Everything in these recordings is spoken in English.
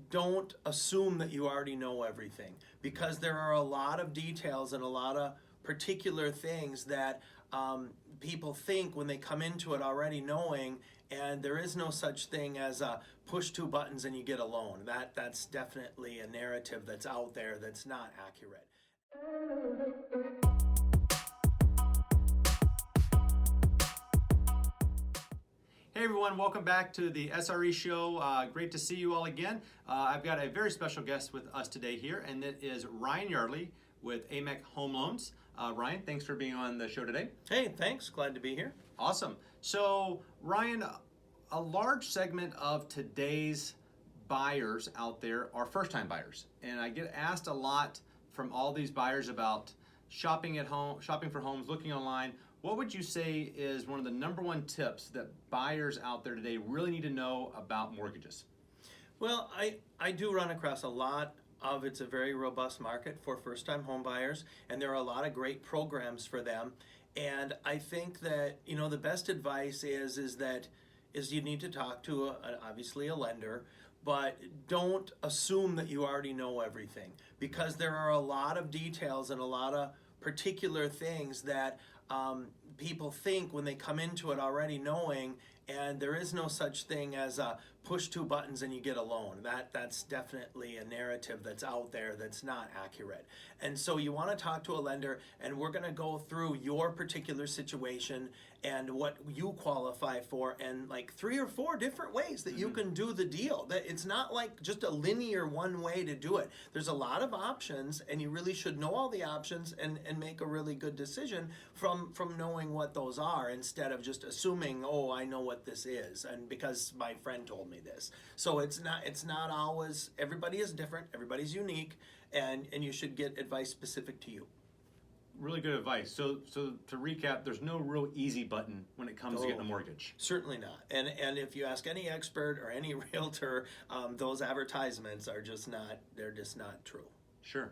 don't assume that you already know everything, because there are a lot of details and a lot of particular things that people think when they come into it already knowing, and there is no such thing as a push two buttons and you get a loan. That's definitely a narrative that's out there that's not accurate. Hey everyone, welcome back to the SRE Show. Great to see you all again. I've got a very special guest with us today here, and it is Ryan Yardley with AMEC Home Loans. Ryan, thanks for being on the show today. Hey, thanks. Glad to be here. Awesome. So, Ryan, a large segment of today's buyers out there are first-time buyers, and I get asked a lot from all these buyers about shopping at home, shopping for homes, looking online. What would you say is one of the number one tips that buyers out there today really need to know about mortgages? Well, I do run across a lot of, it's a very robust market for first-time home buyers, and there are a lot of great programs for them. And I think that, the best advice is you need to talk to obviously a lender, but don't assume that you already know everything, because there are a lot of details and a lot of particular things that people think when they come into it already knowing, and there is no such thing as a push two buttons and you get a loan. That's definitely a narrative that's out there that's not accurate. And so you want to talk to a lender, and we're going to go through your particular situation and what you qualify for, and like 3 or 4 different ways that you can do the deal. That it's not like just a linear one way to do it. There's a lot of options, and you really should know all the options and make a really good decision from knowing what those are, instead of just assuming, oh, I know what this is, and because my friend told me this. So it's not always, everybody is different, everybody's unique, and you should get advice specific to you. Really good advice. So to recap, there's no real easy button when it comes to getting a mortgage. Certainly not. And if you ask any expert or any realtor, those advertisements are just not true. Sure.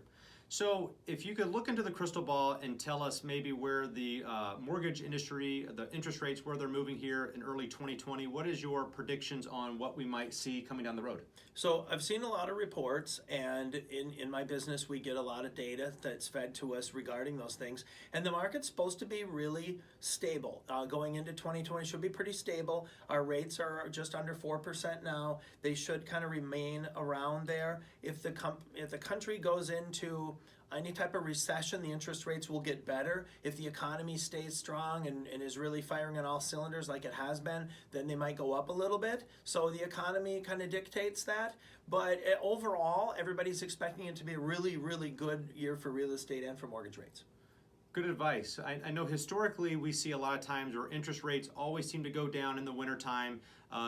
So if you could look into the crystal ball and tell us maybe where the mortgage industry, the interest rates, where they're moving here in early 2020, what is your predictions on what we might see coming down the road? So I've seen a lot of reports, and in my business we get a lot of data that's fed to us regarding those things, and the market's supposed to be really stable. Going into 2020 should be pretty stable. Our rates are just under 4% now. They should kind of remain around there. If the country goes into any type of recession, the interest rates will get better. If the economy stays strong and is really firing on all cylinders like it has been, then they might go up a little bit. So the economy kind of dictates that. But overall, everybody's expecting it to be a really, really good year for real estate and for mortgage rates. Good advice. I know historically we see a lot of times where interest rates always seem to go down in the wintertime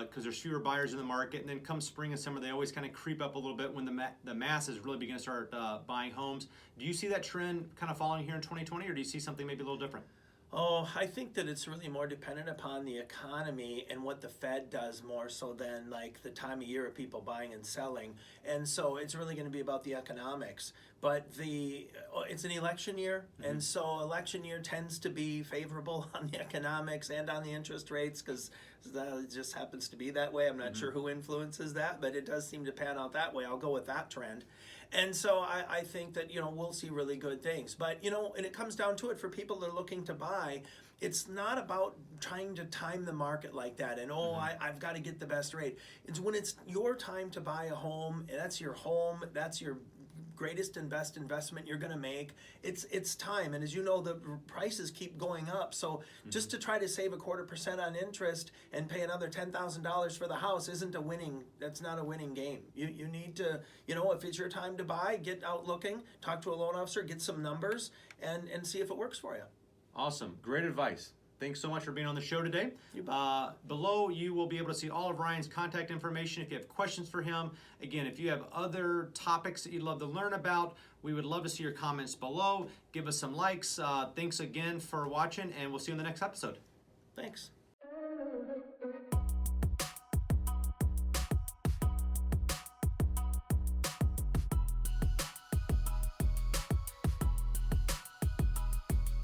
because there's fewer buyers in the market, and then come spring and summer they always kind of creep up a little bit when the masses really begin to start buying homes. Do you see that trend kind of following here in 2020, or do you see something maybe a little different? Oh, I think that it's really more dependent upon the economy and what the Fed does, more so than like the time of year of people buying and selling. And so it's really going to be about the economics. But it's an election year, and so election year tends to be favorable on the economics and on the interest rates, because it just happens to be that way. I'm not sure who influences that, but it does seem to pan out that way. I'll go with that trend. And so I think that, we'll see really good things. But, and it comes down to it, for people that are looking to buy, it's not about trying to time the market like that and, I've got to get the best rate. It's when it's your time to buy a home, and that's your home, that's your greatest and best investment you're going to make. It's time, and as you know, the prices keep going up. So just to try to save 0.25% on interest and pay another $10,000 for the house that's not a winning game. You need to, if it's your time to buy, get out looking, talk to a loan officer, get some numbers, and see if it works for you. Awesome. Great advice. Thanks so much for being on the show today. Below, you will be able to see all of Ryan's contact information if you have questions for him. Again, if you have other topics that you'd love to learn about, we would love to see your comments below. Give us some likes. Thanks again for watching, and we'll see you in the next episode. Thanks.